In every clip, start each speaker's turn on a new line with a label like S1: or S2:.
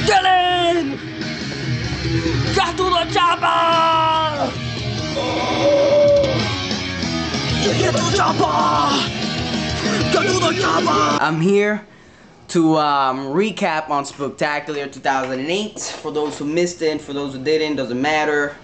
S1: Dylan! Get to the chopper! Get to the chopper! Get to the chopper! I'm here to recap on Spooktacular 2008. For those who missed it, for those who didn't, doesn't matter.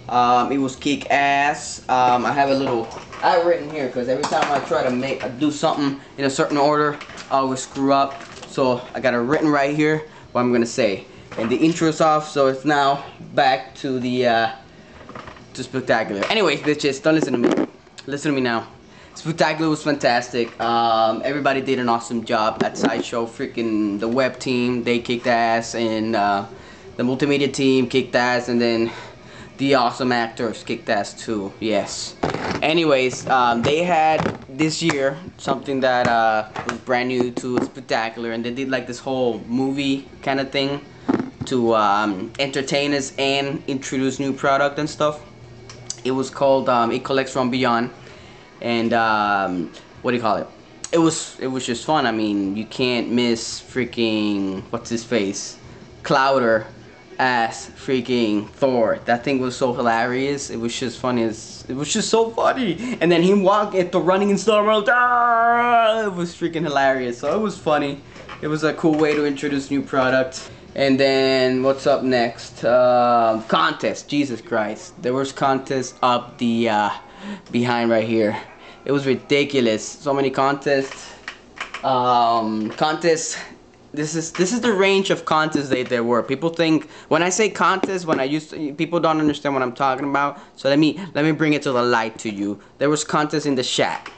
S1: It was kick ass. I have a little I written here because every time I try to do something in a certain order, I always screw up. So I got it written right here what I'm gonna say. And the intro's off, so it's now back to the to Spooktacular. Anyways, bitches, don't listen to me. Listen to me now. Spooktacular was fantastic. Everybody did an awesome job at Sideshow. Freaking the web team, they kicked ass, and the multimedia team kicked ass, and then the awesome actors kicked ass too. Yes. Anyways, they had this year something that was brand new to Spooktacular, and they did like this whole movie kind of thing to entertain us and introduce new product and stuff. It was called It Collects From Beyond. And what do you call it? It was just fun. I mean, you can't miss freaking what's his face, Clouder, as freaking Thor. That thing was so hilarious. It was just funny. It was just so funny. And then him walking, running and stuff. It was freaking hilarious. So it was funny. It was a cool way to introduce new product. And then what's up next? Contest. Jesus Christ, there was contest up the behind right here. It was ridiculous. So many contests. Contests. This is the range of contests there were. People think when I say contests, people don't understand what I'm talking about. So let me bring it to the light to you. There was contests in the chat,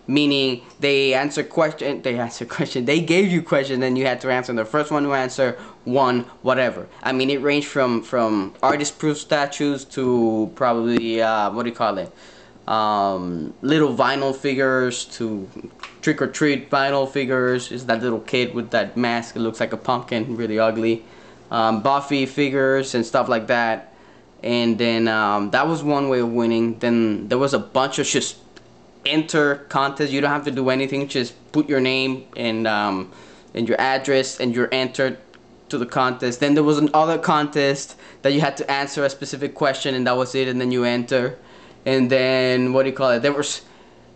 S1: meaning they answer question. They gave you questions and you had to answer. The first one to answer won whatever. I mean, it ranged from artist proof statues to probably what do you call it? Little vinyl figures to trick or treat vinyl figures. Is that little kid with that mask? It looks like a pumpkin, really ugly. Buffy figures and stuff like that. And then that was one way of winning. Then there was a bunch of just enter contests. You don't have to do anything. Just put your name and your address, and you're entered to the contest. Then there was another contest that you had to answer a specific question, and that was it. And then you enter. And then what do you call it? There was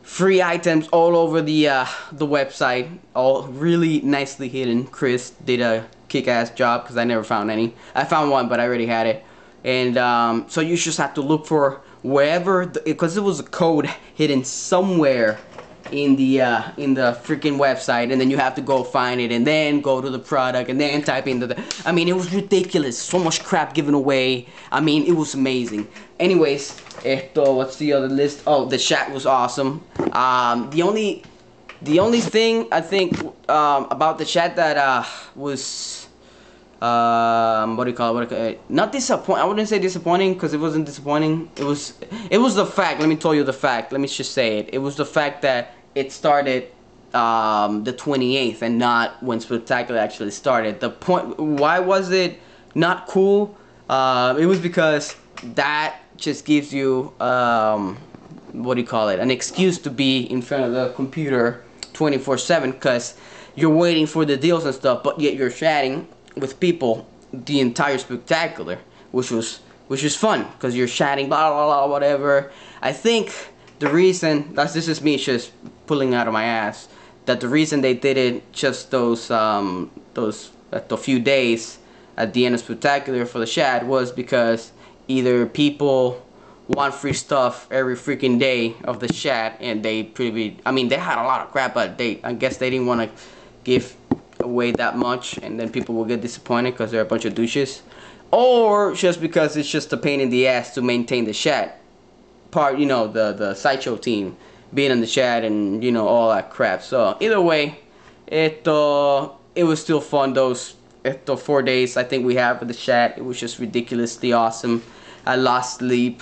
S1: free items all over the website, all really nicely hidden. Chris did a kick-ass job because I never found any. I found one, but I already had it. And so you just have to look for wherever, because it was a code hidden somewhere in the freaking website, and then you have to go find it, and then go to the product, and then type into the. I mean, it was ridiculous. So much crap given away. I mean, it was amazing. Anyways, what's the other list? Oh, the chat was awesome. The only thing I think about the chat that was what do you call it? Not disappointing. I wouldn't say disappointing because it wasn't disappointing. It was the fact. Let me tell you the fact. Let me just say it. It was the fact that it started the 28th and not when Spooktacular actually started. The point. Why was it not cool? It was because that just gives you what do you call it? An excuse to be in front of the computer 24/7 because you're waiting for the deals and stuff, but yet you're chatting with people the entire Spooktacular, which was fun because you're chatting blah blah blah whatever. I think the reason this is me just pulling out of my ass, that the reason they did it just those a few days at the end of Spooktacular for the chat was because either people want free stuff every freaking day of the chat, and they I mean, they had a lot of crap, but I guess they didn't want to give away that much, and then people will get disappointed because they're a bunch of douches, or just because it's just a pain in the ass to maintain the chat part, you know, the Sideshow team being in the chat and, you know, all that crap. So either way, it was still fun. Those 4 days I think we have with the chat, it was just ridiculously awesome. I lost sleep.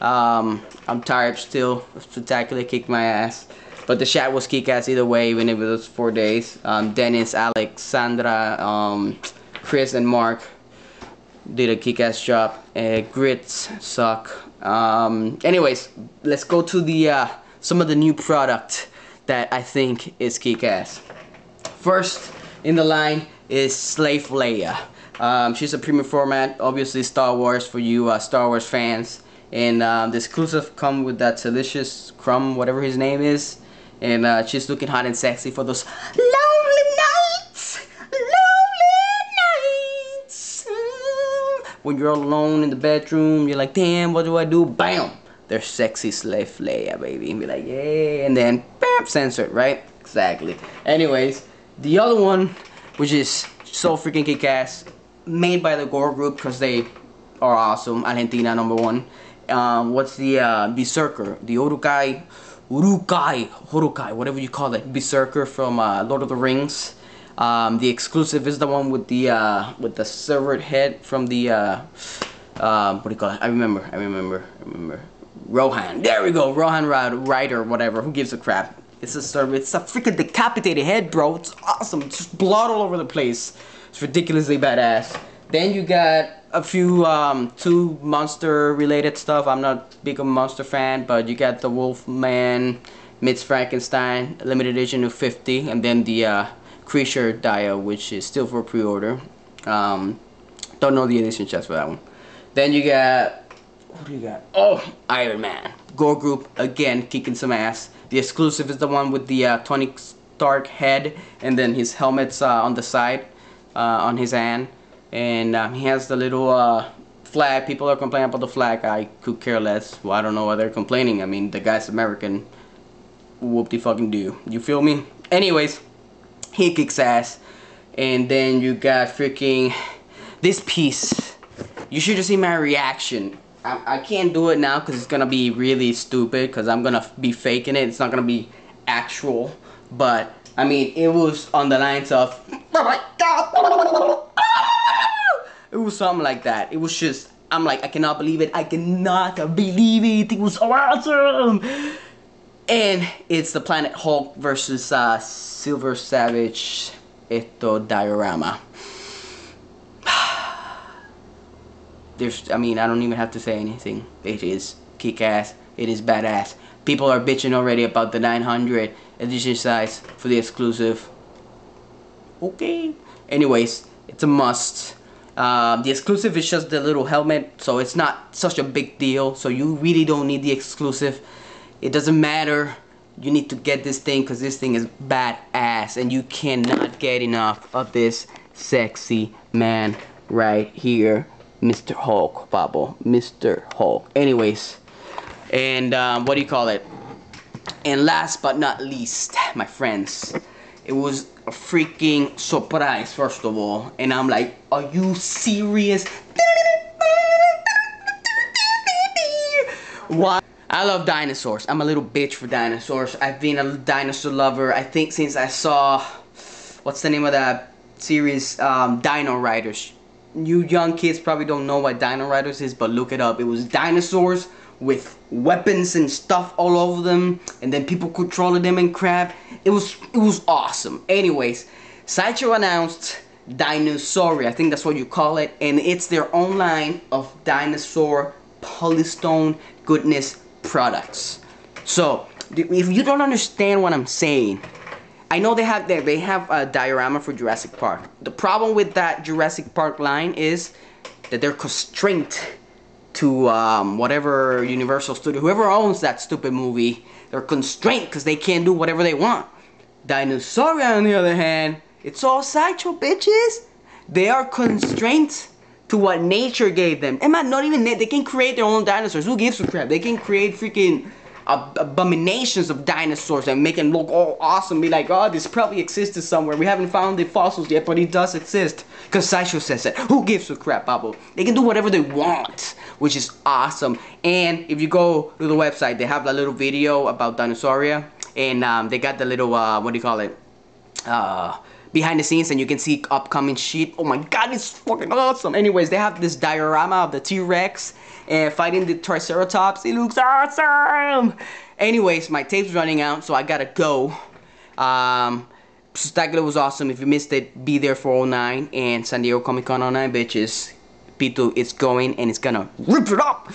S1: I'm tired still. Spooktacular kicked my ass, but the chat was kick-ass either way, even if it was 4 days. Dennis, Alex, Sandra, Chris, and Mark did a kick-ass job. Grits suck. Anyways, let's go to the some of the new product that I think is kick-ass. First in the line is Slave Leia. She's a premium format, obviously Star Wars for you Star Wars fans. And the exclusive come with that delicious crumb, whatever his name is. And she's looking hot and sexy for those lonely nights. Lonely nights. When you're alone in the bedroom, you're like, damn, what do I do? Bam! There's sexy Slave Leia, baby. And be like, yay. And then, bam, censored, right? Exactly. Anyways, the other one, which is so freaking kick-ass, made by the Gore Group because they are awesome. Argentina #1. What's the Berserker? The Urukai, whatever you call it. Berserker from Lord of the Rings. The exclusive is the one with the severed head from the what do you call it? I remember. Rohan. There we go. Rohan Rider, whatever. Who gives a crap? It's a freaking decapitated head, bro. It's awesome. It's just blood all over the place. It's ridiculously badass. Then you got a few two monster related stuff. I'm not big of a monster fan, but you got the Wolfman meets Frankenstein limited edition of 50, and then the Creature Dio, which is still for pre-order. Don't know the edition chest for that one. Then you got, what do you got? Oh, Iron Man. Gore Group again kicking some ass. The exclusive is the one with the Tony Stark head, and then his helmet's on the side, on his hand, and he has the little flag. People are complaining about the flag. I could care less. Well, I don't know why they're complaining. I mean, the guy's American. Whoop-de-fucking-do. You feel me? Anyways, he kicks ass. And then you got freaking this piece. You should just see my reaction. I can't do it now because it's gonna be really stupid because I'm gonna be faking it. It's not gonna be actual, but I mean, it was on the lines of, oh my god, it was something like that. It was just, I'm like, I cannot believe it. I cannot believe it. It was awesome. And it's the Planet Hulk versus Silver Savage diorama. I mean, I don't even have to say anything. It is kick-ass. It is badass. People are bitching already about the 900 edition size for the exclusive. Okay. Anyways, it's a must. The exclusive is just the little helmet, so it's not such a big deal. So you really don't need the exclusive. It doesn't matter. You need to get this thing because this thing is badass, and you cannot get enough of this sexy man right here. Mr. Hulk, Pablo. Mr. Hulk. Anyways, and what do you call it? And last but not least, my friends, it was a freaking surprise, first of all. And I'm like, are you serious? Why? I love dinosaurs. I'm a little bitch for dinosaurs. I've been a dinosaur lover, I think, since I saw, what's the name of that series? Dino Riders. You young kids probably don't know what Dino Riders is, but look it up. It was dinosaurs with weapons and stuff all over them, and then people controlling them and crap. It was awesome. Anyways, Sideshow announced Dinosauria, I think that's what you call it, and it's their own line of dinosaur polystone goodness products. So if you don't understand what I'm saying, I know they have a diorama for Jurassic Park. The problem with that Jurassic Park line is that they're constrained to whatever Universal Studio, whoever owns that stupid movie, they're constrained because they can't do whatever they want. Dinosauria, on the other hand, it's all Sideshow, bitches. They are constrained to what nature gave them. And man, not even they can create their own dinosaurs. Who gives a crap? They can create freaking abominations of dinosaurs and make them look all awesome. Be like, oh, this probably existed somewhere. We haven't found the fossils yet, but it does exist. Because Sideshow says it. Who gives a crap, Pablo? They can do whatever they want, which is awesome. And if you go to the website, they have a little video about Dinosauria. And they got the little, what do you call it? Behind the scenes, and you can see upcoming shit. Oh my god, it's fucking awesome. Anyways, they have this diorama of the T-Rex and fighting the Triceratops. It looks awesome. Anyways, my tape's running out, so I gotta go. Spooktacular was awesome. If you missed it, be there for 09 and San Diego Comic Con 09, bitches. Pitu, it's going and it's gonna rip it up.